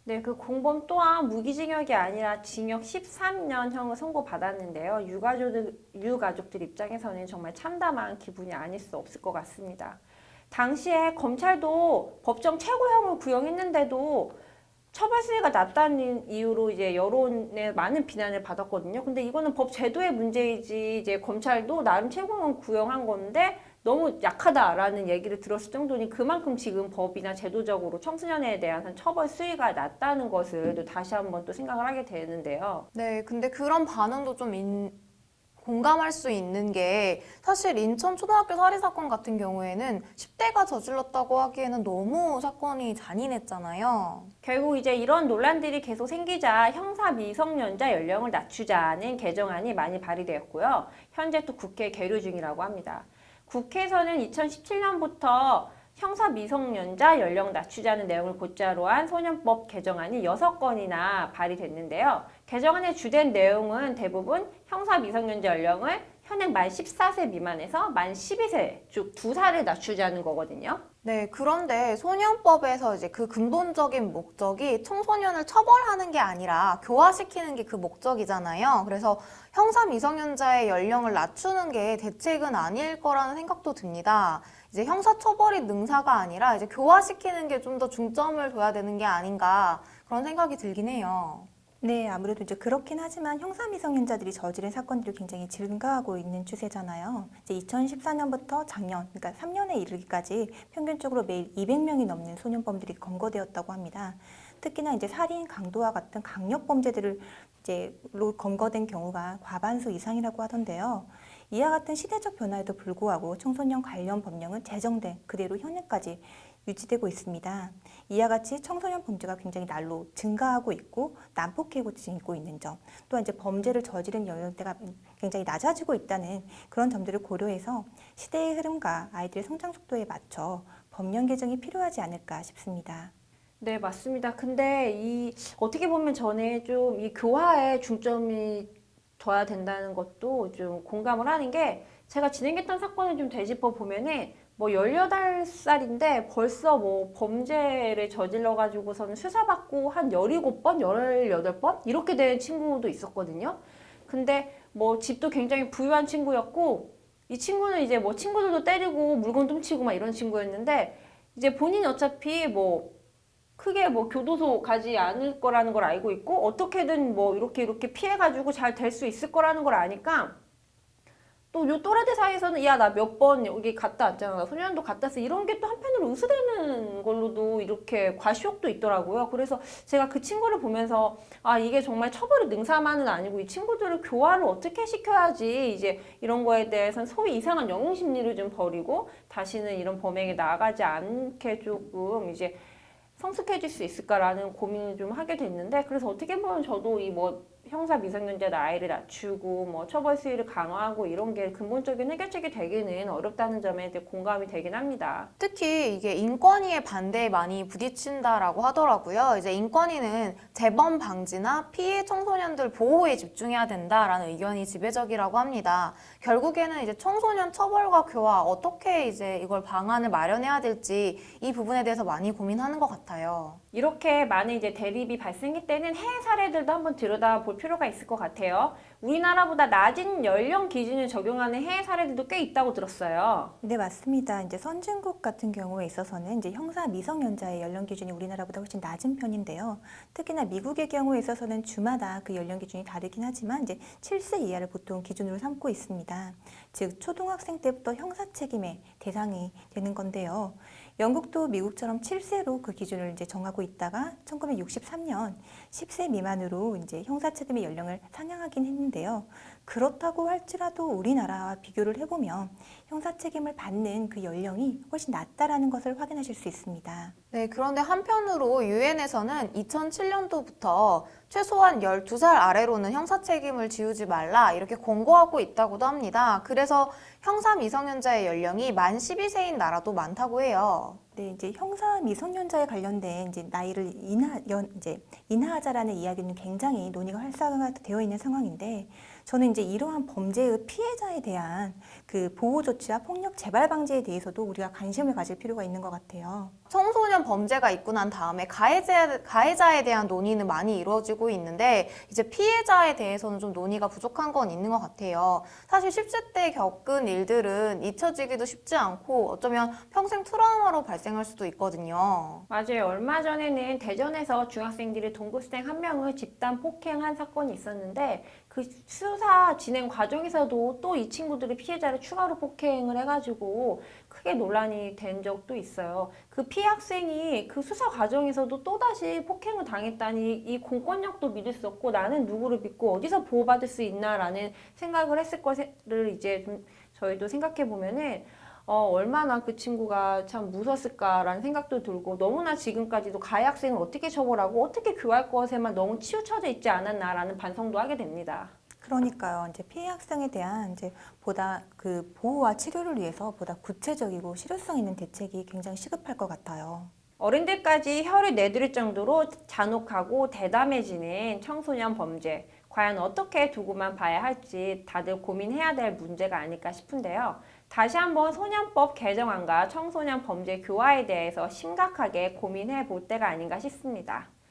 네, 그 공범 또한 무기징역이 아니라 징역 13년형을 선고받았는데요. 유가족들 입장에서는 정말 참담한 기분이 아닐 수 없을 것 같습니다. 당시에 검찰도 법정 최고형을 구형했는데도 처벌 수위가 낮다는 이유로 이제 여론의 많은 비난을 받았거든요. 근데 이거는 법 제도의 문제이지 이제 검찰도 나름 최고형을 구형한 건데 너무 약하다라는 얘기를 들었을 정도니 그만큼 지금 법이나 제도적으로 청소년에 대한 처벌 수위가 낮다는 것을 또 다시 한번 또 생각을 하게 되는데요. 네, 근데 그런 반응도 좀 공감할 수 있는 게 사실 인천 초등학교 살인 사건 같은 경우에는 10대가 저질렀다고 하기에는 너무 사건이 잔인했잖아요. 결국 이제 이런 논란들이 계속 생기자 형사 미성년자 연령을 낮추자는 개정안이 많이 발의되었고요. 현재 또 국회 계류 중이라고 합니다. 국회에서는 2017년부터 형사 미성년자 연령 낮추자는 내용을 고자로 한 소년법 개정안이 6건이나 발의됐는데요. 개정안의 주된 내용은 대부분 형사 미성년자 연령을 현행 만 14세 미만에서 만 12세, 즉 2살을 낮추자는 거거든요. 네, 그런데 소년법에서 이제 그 근본적인 목적이 청소년을 처벌하는 게 아니라 교화시키는 게 그 목적이잖아요. 그래서 형사 미성년자의 연령을 낮추는 게 대책은 아닐 거라는 생각도 듭니다. 이제 형사 처벌이 능사가 아니라 이제 교화시키는 게 좀 더 중점을 둬야 되는 게 아닌가 그런 생각이 들긴 해요. 네, 아무래도 이제 그렇긴 하지만 형사 미성년자들이 저지른 사건들이 굉장히 증가하고 있는 추세잖아요. 이제 2014년부터 작년, 그러니까 3년에 이르기까지 평균적으로 매일 200명이 넘는 소년범들이 검거되었다고 합니다. 특히나 이제 살인, 강도와 같은 강력 범죄들을 검거된 경우가 과반수 이상이라고 하던데요. 이와 같은 시대적 변화에도 불구하고 청소년 관련 법령은 제정된 그대로 현행까지 유지되고 있습니다. 이와 같이 청소년 범죄가 굉장히 날로 증가하고 있고 난폭해지고 있는 점, 또한 이제 범죄를 저지른 연령대가 굉장히 낮아지고 있다는 그런 점들을 고려해서 시대의 흐름과 아이들의 성장 속도에 맞춰 법령 개정이 필요하지 않을까 싶습니다. 네, 맞습니다. 근데 어떻게 보면 저는 좀 이 교화에 중점이 둬야 된다는 것도 좀 공감을 하는 게 제가 진행했던 사건을 좀 되짚어 보면은 뭐 18살인데 벌써 뭐 범죄를 저질러 가지고서는 수사받고 한 17번, 18번 이렇게 된 친구도 있었거든요. 근데 뭐 집도 굉장히 부유한 친구였고 이 친구는 이제 뭐 친구들도 때리고 물건 훔치고 막 이런 친구였는데 이제 본인이 어차피 뭐 크게 뭐 교도소 가지 않을 거라는 걸 알고 있고 어떻게든 뭐 이렇게 피해가지고 잘 될 수 있을 거라는 걸 아니까 또 요 또래들 사이에서는 야 나 몇 번 여기 갔다 왔잖아 나 소년도 갔다 왔어 이런 게 또 한편으로 의수되는 걸로도 이렇게 과시욕도 있더라고요. 그래서 제가 그 친구를 보면서 아 이게 정말 처벌이 능사만은 아니고 이 친구들을 교화를 어떻게 시켜야지 이제 이런 거에 대해서는 소위 이상한 영웅 심리를 좀 버리고 다시는 이런 범행에 나아가지 않게 조금 이제 성숙해질 수 있을까라는 고민을 좀 하게 됐는데 그래서 어떻게 보면 저도 이 뭐 형사 미성년자 나이를 낮추고 뭐 처벌 수위를 강화하고 이런 게 근본적인 해결책이 되기는 어렵다는 점에 대해 공감이 되긴 합니다. 특히 이게 인권위의 반대에 많이 부딪힌다라고 하더라고요. 이제 인권위는 재범 방지나 피해 청소년들 보호에 집중해야 된다라는 의견이 지배적이라고 합니다. 결국에는 이제 청소년 처벌과 교화 어떻게 이제 이걸 방안을 마련해야 될지 이 부분에 대해서 많이 고민하는 것 같아요. 이렇게 많은 이제 대립이 발생할 때는 해외 사례들도 한번 들여다볼 필요가 있을 것 같아요. 우리나라보다 낮은 연령 기준을 적용하는 해외 사례들도 꽤 있다고 들었어요. 네, 맞습니다. 이제 선진국 같은 경우에 있어서는 이제 형사 미성년자의 연령 기준이 우리나라보다 훨씬 낮은 편인데요. 특히나 미국의 경우에 있어서는 주마다 그 연령 기준이 다르긴 하지만 이제 7세 이하를 보통 기준으로 삼고 있습니다. 즉 초등학생 때부터 형사 책임의 대상이 되는 건데요. 영국도 미국처럼 7세로 그 기준을 이제 정하고 있다가 1963년 10세 미만으로 이제 형사 책임의 연령을 상향하긴 했는데요. 그렇다고 할지라도 우리나라와 비교를 해보면 형사 책임을 받는 그 연령이 훨씬 낮다라는 것을 확인하실 수 있습니다. 네, 그런데 한편으로 유엔에서는 2007년도부터 최소한 12살 아래로는 형사 책임을 지우지 말라 이렇게 권고하고 있다고도 합니다. 그래서 형사 미성년자의 연령이 만 12세인 나라도 많다고 해요. 네, 이제 형사 미성년자에 관련된 이제 나이를 인하하자라는 이야기는 굉장히 논의가 활성화되어 있는 상황인데 저는 이제 이러한 범죄의 피해자에 대한 그 보호 조치와 폭력 재발 방지에 대해서도 우리가 관심을 가질 필요가 있는 것 같아요. 청소년 범죄가 있고 난 다음에 가해자에 대한 논의는 많이 이루어지고 있는데 이제 피해자에 대해서는 좀 논의가 부족한 건 있는 것 같아요. 사실 10세 때 겪은 일들은 잊혀지기도 쉽지 않고 어쩌면 평생 트라우마로 발생할 수도 있거든요. 맞아요. 얼마 전에는 대전에서 중학생들이 동급생 한 명을 집단 폭행한 사건이 있었는데 그 수사 진행 과정에서도 또 이 친구들이 피해자를 추가로 폭행을 해가지고 크게 논란이 된 적도 있어요. 그 피해 학생이 그 수사 과정에서도 또다시 폭행을 당했다니 이 공권력도 믿을 수 없고 나는 누구를 믿고 어디서 보호받을 수 있나라는 생각을 했을 것을 이제 좀 저희도 생각해 보면은 얼마나 그 친구가 참 무서웠을까라는 생각도 들고 너무나 지금까지도 가해 학생을 어떻게 처벌하고 어떻게 교할 것에만 너무 치우쳐져 있지 않았나라는 반성도 하게 됩니다. 그러니까요. 이제 피해 학생에 대한 이제 보다 그 보호와 치료를 위해서 보다 구체적이고 실효성 있는 대책이 굉장히 시급할 것 같아요. 어른들까지 혀를 내두를 정도로 잔혹하고 대담해지는 청소년 범죄. 과연 어떻게 두고만 봐야 할지 다들 고민해야 될 문제가 아닐까 싶은데요. 다시 한번 소년법 개정안과 청소년 범죄 교화에 대해서 심각하게 고민해 볼 때가 아닌가 싶습니다.